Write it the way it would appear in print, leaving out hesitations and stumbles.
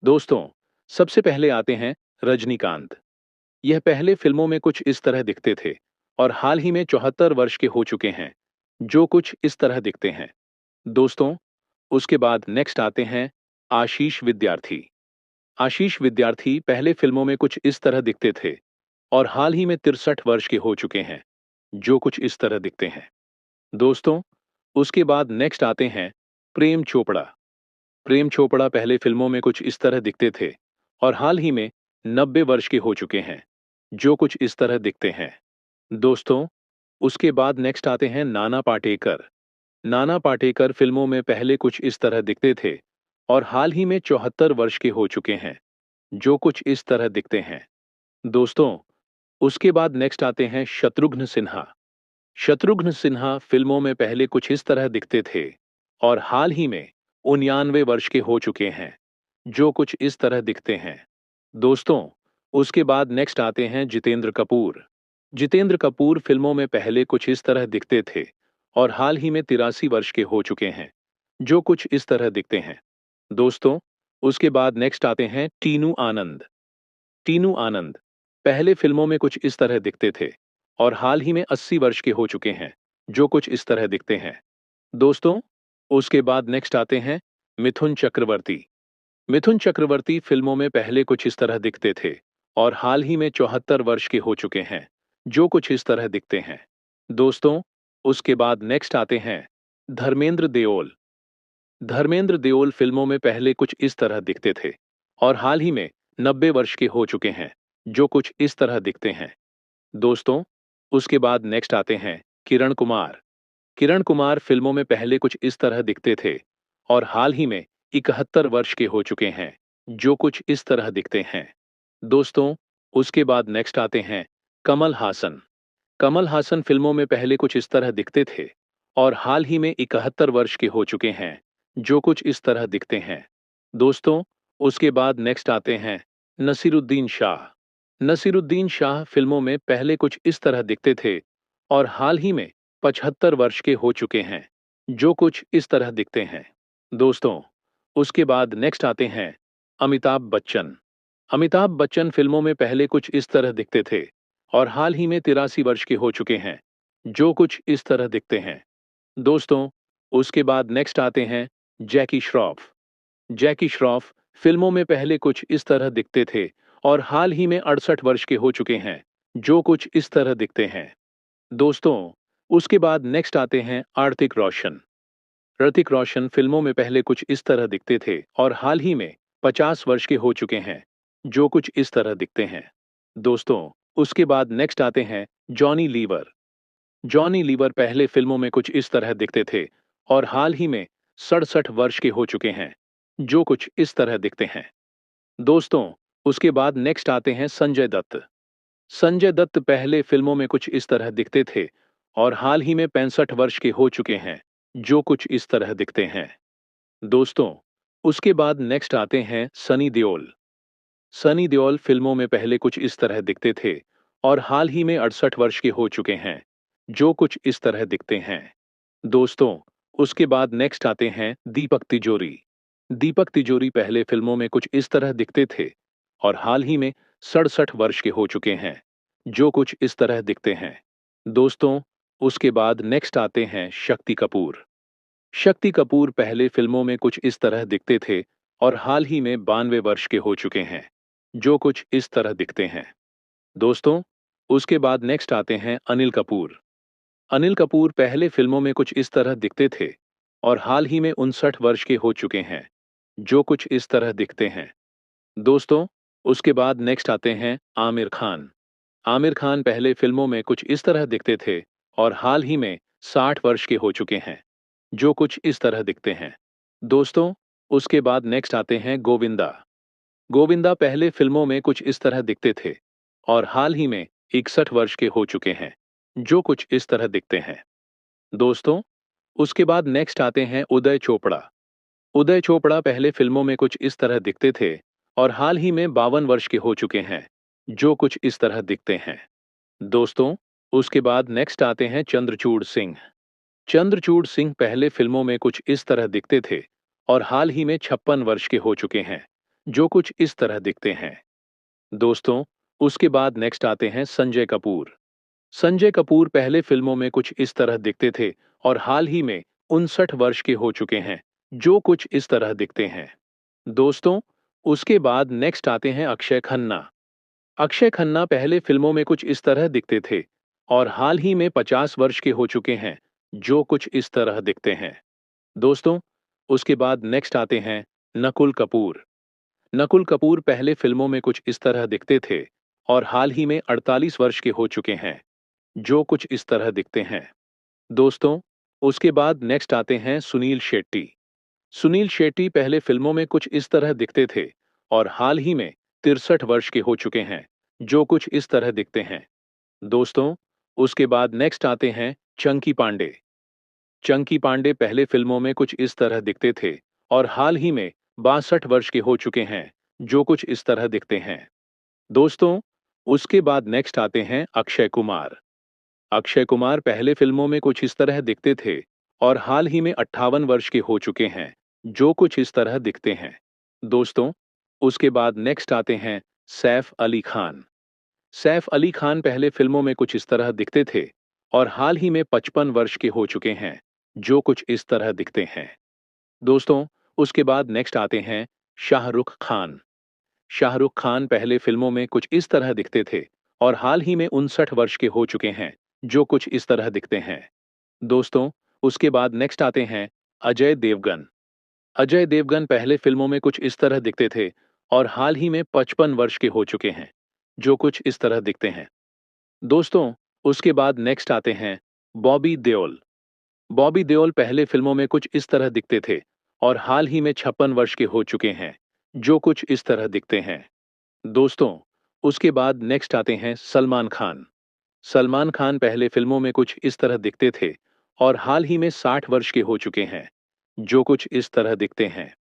दोस्तों, सबसे पहले आते हैं रजनीकांत। यह पहले फिल्मों में कुछ इस तरह दिखते थे और हाल ही में 74 वर्ष के हो चुके हैं, जो कुछ इस तरह दिखते हैं। दोस्तों, उसके बाद नेक्स्ट आते हैं आशीष विद्यार्थी। आशीष विद्यार्थी पहले फिल्मों में कुछ इस तरह दिखते थे और हाल ही में 63 वर्ष के हो चुके हैं, जो कुछ इस तरह दिखते हैं। दोस्तों, उसके बाद नेक्स्ट आते हैं प्रेम चोपड़ा। प्रेम चोपड़ा पहले फिल्मों में कुछ इस तरह दिखते थे और हाल ही में 90 वर्ष के हो चुके हैं, जो कुछ इस तरह दिखते हैं। दोस्तों, उसके बाद नेक्स्ट आते हैं नाना पाटेकर। नाना पाटेकर फिल्मों में पहले कुछ इस तरह दिखते थे और हाल ही में 74 वर्ष के हो चुके हैं, जो कुछ इस तरह दिखते हैं। दोस्तों, उसके बाद नेक्स्ट आते हैं शत्रुघ्न सिन्हा। शत्रुघ्न सिन्हा फिल्मों में पहले कुछ इस तरह दिखते थे और हाल ही में 99 वर्ष के हो चुके हैं, जो कुछ इस तरह दिखते हैं। दोस्तों, उसके बाद नेक्स्ट आते हैं जितेंद्र कपूर। जितेंद्र कपूर फिल्मों में पहले कुछ इस तरह दिखते थे और हाल ही में 83 वर्ष के हो चुके हैं, जो कुछ इस तरह दिखते हैं। दोस्तों, उसके बाद नेक्स्ट आते हैं टीनू आनंद। टीनू आनंद पहले फिल्मों में कुछ इस तरह दिखते थे और हाल ही में 80 वर्ष के हो चुके हैं, जो कुछ इस तरह दिखते हैं। दोस्तों, उसके बाद नेक्स्ट आते हैं मिथुन चक्रवर्ती। मिथुन चक्रवर्ती फिल्मों में पहले कुछ इस तरह दिखते थे और हाल ही में 74 वर्ष के हो चुके हैं, जो कुछ इस तरह दिखते हैं। दोस्तों, उसके बाद नेक्स्ट आते हैं धर्मेंद्र देओल। धर्मेंद्र देओल फिल्मों में पहले कुछ इस तरह दिखते थे और हाल ही में 90 वर्ष के हो चुके हैं, जो कुछ इस तरह दिखते हैं। दोस्तों, उसके बाद नेक्स्ट आते हैं किरण कुमार। किरण कुमार फिल्मों में पहले कुछ इस तरह दिखते थे और हाल ही में 71 वर्ष के हो चुके हैं, जो कुछ इस तरह दिखते हैं। दोस्तों, उसके बाद नेक्स्ट आते हैं कमल हासन। कमल हासन फिल्मों में पहले कुछ इस तरह दिखते थे और हाल ही में 71 वर्ष के हो चुके हैं, जो कुछ इस तरह दिखते हैं। दोस्तों, उसके बाद नेक्स्ट आते हैं नसीरुद्दीन शाह। नसीरुद्दीन शाह फिल्मों में पहले कुछ इस तरह दिखते थे और हाल ही में 75 वर्ष के हो चुके हैं, जो कुछ इस तरह दिखते हैं। दोस्तों, उसके बाद नेक्स्ट आते हैं अमिताभ बच्चन। अमिताभ बच्चन फिल्मों में पहले कुछ इस तरह दिखते थे और हाल ही में 83 वर्ष के हो चुके हैं, जो कुछ इस तरह दिखते हैं। दोस्तों, उसके बाद नेक्स्ट आते हैं जैकी श्रॉफ। जैकी श्रॉफ फिल्मों में पहले कुछ इस तरह दिखते थे और हाल ही में 68 वर्ष के हो चुके हैं, जो कुछ इस तरह दिखते हैं। दोस्तों, उसके बाद नेक्स्ट आते हैं आर्तिक रोशन। ऋतिक रोशन फिल्मों में पहले कुछ इस तरह दिखते थे और हाल ही में 50 वर्ष के हो चुके हैं, जो कुछ इस तरह दिखते हैं। दोस्तों, उसके बाद नेक्स्ट आते हैं जॉनी लीवर। जॉनी लीवर पहले फिल्मों में कुछ इस तरह दिखते थे और हाल ही में 67 वर्ष के हो चुके हैं, जो कुछ इस तरह दिखते हैं। दोस्तों, उसके बाद नेक्स्ट आते हैं संजय दत्त। संजय दत्त पहले फिल्मों में कुछ इस तरह दिखते थे और हाल ही में 65 वर्ष के हो चुके हैं, जो कुछ इस तरह दिखते हैं। दोस्तों, उसके बाद नेक्स्ट आते हैं सनी देओल। सनी देओल फिल्मों में पहले कुछ इस तरह दिखते थे और हाल ही में 68 वर्ष के हो चुके हैं, जो कुछ इस तरह दिखते हैं। दोस्तों, उसके बाद नेक्स्ट आते हैं दीपक तिजोरी। दीपक तिजोरी पहले फिल्मों में कुछ इस तरह दिखते थे और हाल ही में 67 वर्ष के हो चुके हैं, जो कुछ इस तरह दिखते हैं। दोस्तों, उसके बाद नेक्स्ट आते हैं शक्ति कपूर। शक्ति कपूर पहले फिल्मों में कुछ इस तरह दिखते थे और हाल ही में 92 वर्ष के हो चुके हैं, जो कुछ इस तरह दिखते हैं। दोस्तों, उसके बाद नेक्स्ट आते हैं अनिल कपूर। अनिल कपूर पहले फिल्मों में कुछ इस तरह दिखते थे और हाल ही में 59 वर्ष के हो चुके हैं, जो कुछ इस तरह दिखते हैं। दोस्तों, उसके बाद नेक्स्ट आते हैं आमिर खान। आमिर खान पहले फिल्मों में कुछ इस तरह दिखते थे और हाल ही में 60 वर्ष के हो चुके हैं, जो कुछ इस तरह दिखते हैं। दोस्तों, उसके बाद नेक्स्ट आते हैं गोविंदा। गोविंदा पहले फिल्मों में कुछ इस तरह दिखते थे और हाल ही में 61 वर्ष के हो चुके हैं, जो कुछ इस तरह दिखते हैं। दोस्तों, उसके बाद नेक्स्ट आते हैं उदय चोपड़ा। उदय चोपड़ा पहले फिल्मों में कुछ इस तरह दिखते थे और हाल ही में 52 वर्ष के हो चुके हैं, जो कुछ इस तरह दिखते हैं। दोस्तों, उसके बाद नेक्स्ट आते हैं चंद्रचूड़ सिंह। चंद्रचूड़ सिंह पहले फिल्मों में कुछ इस तरह दिखते थे और हाल ही में 56 वर्ष के हो चुके हैं, जो कुछ इस तरह दिखते हैं। दोस्तों, उसके बाद नेक्स्ट आते हैं संजय कपूर। संजय कपूर पहले फिल्मों में कुछ इस तरह दिखते थे और हाल ही में 59 वर्ष के हो चुके हैं, जो कुछ इस तरह दिखते हैं। दोस्तों, उसके बाद नेक्स्ट आते हैं अक्षय खन्ना। अक्षय खन्ना पहले फिल्मों में कुछ इस तरह दिखते थे और हाल ही में 50 वर्ष के हो चुके हैं, जो कुछ इस तरह दिखते हैं। दोस्तों, उसके बाद नेक्स्ट आते हैं नकुल कपूर। नकुल कपूर पहले फिल्मों में कुछ इस तरह दिखते थे और हाल ही में 48 वर्ष के हो चुके हैं, जो कुछ इस तरह दिखते हैं। दोस्तों, उसके बाद नेक्स्ट आते हैं सुनील शेट्टी। सुनील शेट्टी पहले फिल्मों में कुछ इस तरह दिखते थे और हाल ही में 63 वर्ष के हो चुके हैं, जो कुछ इस तरह दिखते हैं। दोस्तों, उसके बाद नेक्स्ट आते हैं चंकी पांडे। चंकी पांडे पहले फिल्मों में कुछ इस तरह दिखते थे और हाल ही में 62 वर्ष के हो चुके हैं, जो कुछ इस तरह दिखते हैं। दोस्तों, उसके बाद नेक्स्ट आते हैं अक्षय कुमार। अक्षय कुमार पहले फिल्मों में कुछ इस तरह दिखते थे और हाल ही में 58 वर्ष के हो चुके हैं, जो कुछ इस तरह दिखते हैं। दोस्तों, उसके बाद नेक्स्ट आते हैं सैफ अली खान। सैफ अली खान पहले फिल्मों में कुछ इस तरह दिखते थे और हाल ही में 55 वर्ष के हो चुके हैं, जो कुछ इस तरह दिखते हैं। दोस्तों, उसके बाद नेक्स्ट आते हैं शाहरुख खान। शाहरुख खान पहले फिल्मों में कुछ इस तरह दिखते थे और हाल ही में 59 वर्ष के हो चुके हैं, जो कुछ इस तरह दिखते हैं। दोस्तों, उसके बाद नेक्स्ट आते हैं अजय देवगन। अजय देवगन पहले फिल्मों में कुछ इस तरह दिखते थे और हाल ही में 55 वर्ष के हो चुके हैं, जो कुछ इस तरह दिखते हैं। दोस्तों, उसके बाद नेक्स्ट आते हैं बॉबी देओल। बॉबी देओल पहले फिल्मों में कुछ इस तरह दिखते थे और हाल ही में 56 वर्ष के हो चुके हैं, जो कुछ इस तरह दिखते हैं। दोस्तों, उसके बाद नेक्स्ट आते हैं सलमान खान। सलमान खान पहले फिल्मों में कुछ इस तरह दिखते थे और हाल ही में 60 वर्ष के हो चुके हैं, जो कुछ इस तरह दिखते हैं।